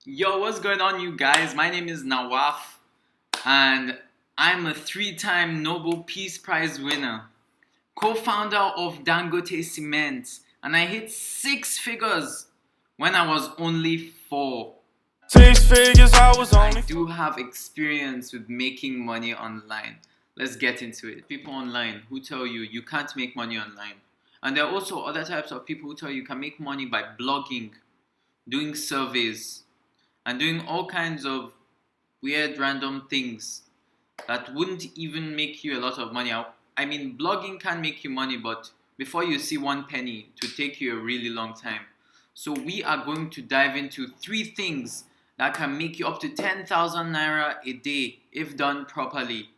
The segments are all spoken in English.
Yo, what's going on, you guys? My name is Nawaf, and I'm a three-time Nobel Peace Prize winner, co-founder of Dangote Cement, and I hit six figures when I was only 4. Six figures, I was only. I do have experience with making money online. Let's get into it. People online who tell you you can't make money online. And there are also other types of people who tell you can make money by blogging, doing surveys, and doing all kinds of weird random things that wouldn't even make you a lot of money. I mean, blogging can make you money, but before you see one penny, it would take you a really long time. So we are going to dive into 3 things that can make you up to 10,000 naira a day if done properly.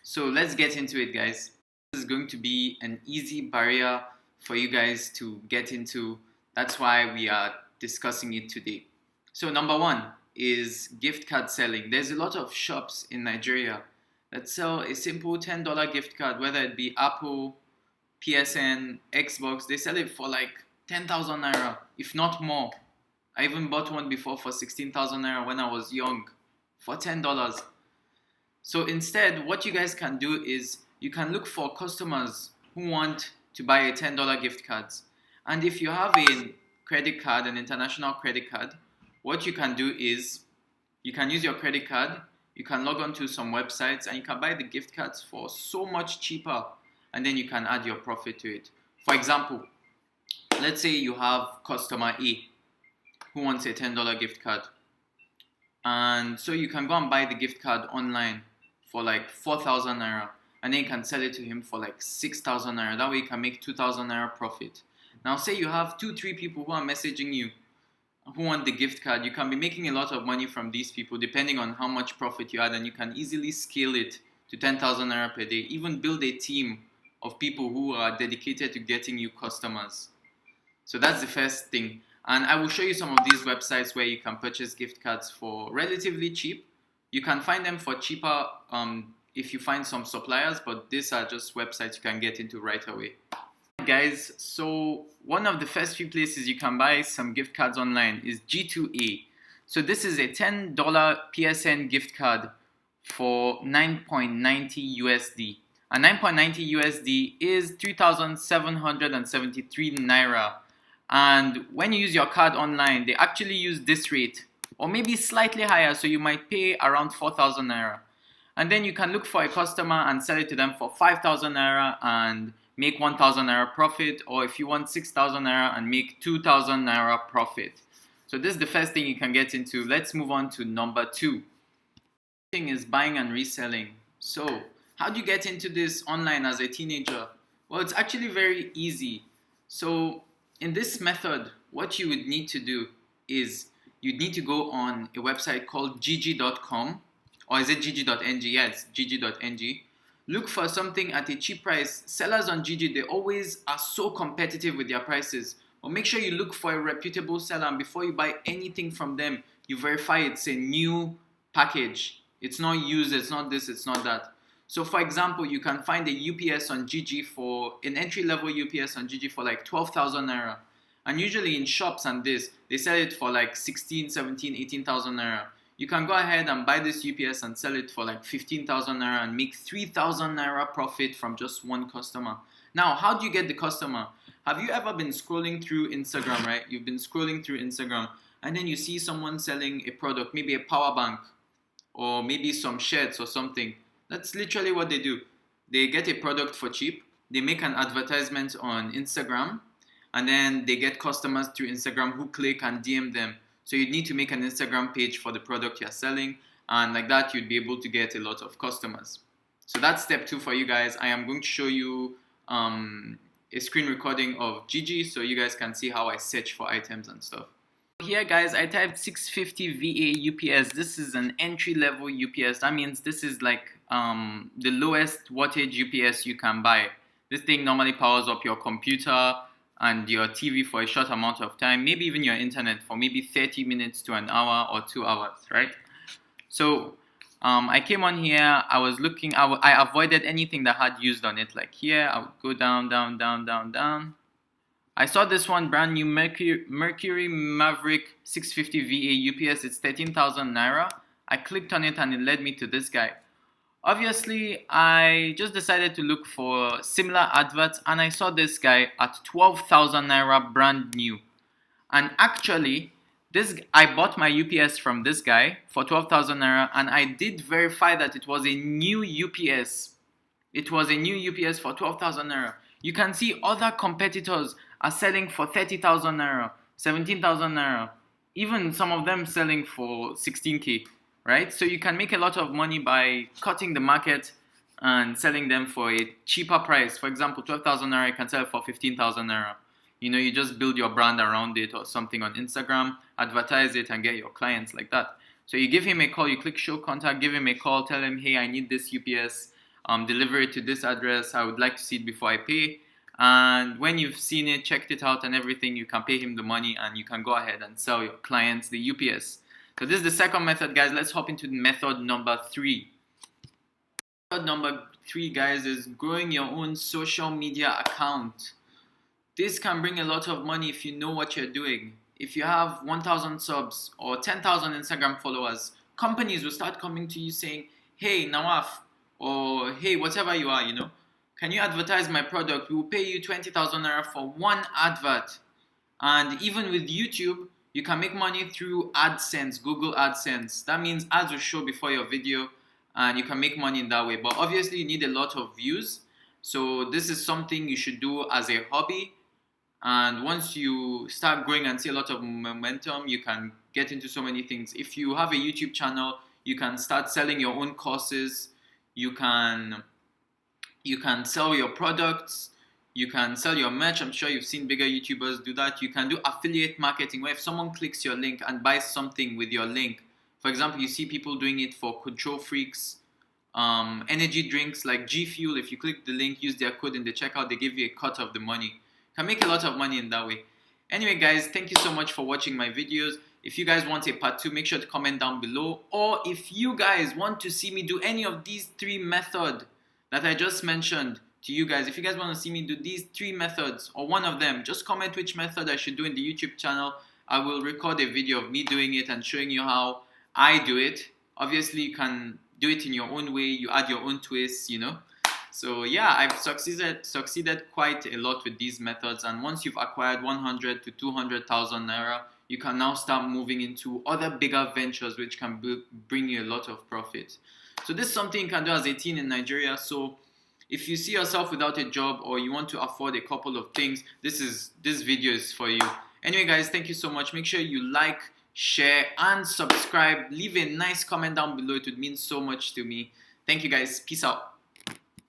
So let's get into it, guys. This is going to be an easy barrier for you guys to get into. That's why we are discussing it today. So number one is gift card selling. There's a lot of shops in Nigeria that sell a simple $10 gift card, whether it be Apple, PSN, Xbox. They sell it for like 10,000 naira, if not more. I even bought one before for 16,000 naira when I was young for $10. So instead, what you guys can do is you can look for customers who want to buy a $10 gift cards. And if you have a credit card, an international credit card, what you can do is you can use your credit card, you can log on to some websites, and you can buy the gift cards for so much cheaper, and then you can add your profit to it. For example, let's say you have customer A who wants a $10 gift card, and so you can go and buy the gift card online for like 4,000 naira, and then you can sell it to him for like 6,000 naira. That way you can make 2,000 naira profit. Now say you have 2-3 people who are messaging you who want the gift card. You can be making a lot of money from these people depending on how much profit you add, and you can easily scale it to 10,000 naira per day. Even build a team of people who are dedicated to getting you customers. So that's the first thing. And I will show you some of these websites where you can purchase gift cards for relatively cheap. You can find them for cheaper if you find some suppliers, but these are just websites you can get into right away. Guys, so one of the first few places you can buy some gift cards online is G2A. So this is a $10 PSN gift card for 9.90 USD. And 9.90 USD is 3,773 naira. And when you use your card online, they actually use this rate, or maybe slightly higher, so you might pay around 4,000 naira. And then you can look for a customer and sell it to them for 5,000 naira and make 1,000 naira profit, or if you want 6,000 naira and make 2,000 naira profit. So this is the first thing you can get into. Let's move on to number 2. Thing is buying and reselling. So how do you get into this online as a teenager? Well, it's actually very easy. So in this method, what you would need to do is you'd need to go on a website called gg.com, or is it gg.ng? Yeah, it's gg.ng. Look for something at a cheap price. Sellers on GG, they always are so competitive with their prices. But make sure you look for a reputable seller, and before you buy anything from them, you verify it's a new package. It's not used, it's not this, it's not that. So for example, you can find a UPS on GG for an entry-level UPS on GG for like 12,000 naira. And usually in shops and this, they sell it for like 16, 17, 18,000 naira. You can go ahead and buy this UPS and sell it for like 15,000 naira and make 3,000 naira profit from just one customer. Now, how do you get the customer? Have you ever been scrolling through Instagram, right? You've been scrolling through Instagram and then you see someone selling a product, maybe a power bank or maybe some shirts or something. That's literally what they do. They get a product for cheap, they make an advertisement on Instagram, and then they get customers through Instagram who click and DM them. So you need to make an Instagram page for the product you're selling, and like that you'd be able to get a lot of customers. So that's step 2 for you guys. I am going to show you a screen recording of GG so you guys can see how I search for items and stuff. Here guys, I typed 650 VA UPS. This is an entry level UPS. That means this is like the lowest wattage UPS you can buy. This thing normally powers up your computer and your TV for a short amount of time, maybe even your internet for maybe 30 minutes to an hour or 2 hours, right? So I came on here, I was looking, I avoided anything that had used on it. Like here, I would go down, down, down, down, down. I saw this one brand new Mercury Maverick 650 VA UPS. It's 13,000 naira. I clicked on it and it led me to this guy. Obviously, I just decided to look for similar adverts and I saw this guy at 12,000 naira brand new. And actually, I bought my UPS from this guy for 12,000 naira and I did verify that it was a new UPS. It was a new UPS for 12,000 naira. You can see other competitors are selling for 30,000 naira, 17,000 naira, even some of them selling for 16k, right? So you can make a lot of money by cutting the market and selling them for a cheaper price. For example, 12,000 naira, you can sell it for 15,000 naira. You know, you just build your brand around it or something on Instagram, advertise it and get your clients like that. So you give him a call, you click show contact, give him a call, tell him, hey, I need this UPS. Deliver it to this address. I would like to see it before I pay. And when you've seen it, checked it out and everything, you can pay him the money and you can go ahead and sell your clients the UPS. So this is the second method, guys. Let's hop into method number 3. Method number 3, guys, is growing your own social media account. This can bring a lot of money if you know what you're doing. If you have 1,000 subs or 10,000 Instagram followers, companies will start coming to you saying, hey, Nawaf, or hey, whatever you are, you know, can you advertise my product? We will pay you 20,000 naira for one advert. And even with YouTube, you can make money through AdSense, Google AdSense. That means ads will show before your video and you can make money in that way. But obviously you need a lot of views. So this is something you should do as a hobby. And once you start growing and see a lot of momentum, you can get into so many things. If you have a YouTube channel, you can start selling your own courses. You can sell your products, you can sell your merch. I'm sure you've seen bigger YouTubers do that. You can do affiliate marketing where if someone clicks your link and buys something with your link, for example, you see people doing it for control freaks, energy drinks like G Fuel. If you click the link, use their code in the checkout, they give you a cut of the money. You can make a lot of money in that way. Anyway, guys, thank you so much for watching my videos. If you guys want a part 2, make sure to comment down below. Or if you guys want to see me do any of these 3 methods that I just mentioned to you guys, if you guys want to see me do these 3 methods or one of them, just comment which method I should do in the YouTube channel. I will record a video of me doing it and showing you how I do it. Obviously, you can do it in your own way. You add your own twists, you know. So yeah, I've succeeded quite a lot with these methods. And once you've acquired 100 to 200,000 naira, you can now start moving into other bigger ventures which can bring you a lot of profit. So this is something you can do as a teen in Nigeria. So if you see yourself without a job or you want to afford a couple of things, this video is for you. Anyway, guys, thank you so much. Make sure you like, share, and subscribe. Leave a nice comment down below. It would mean so much to me. Thank you, guys. Peace out.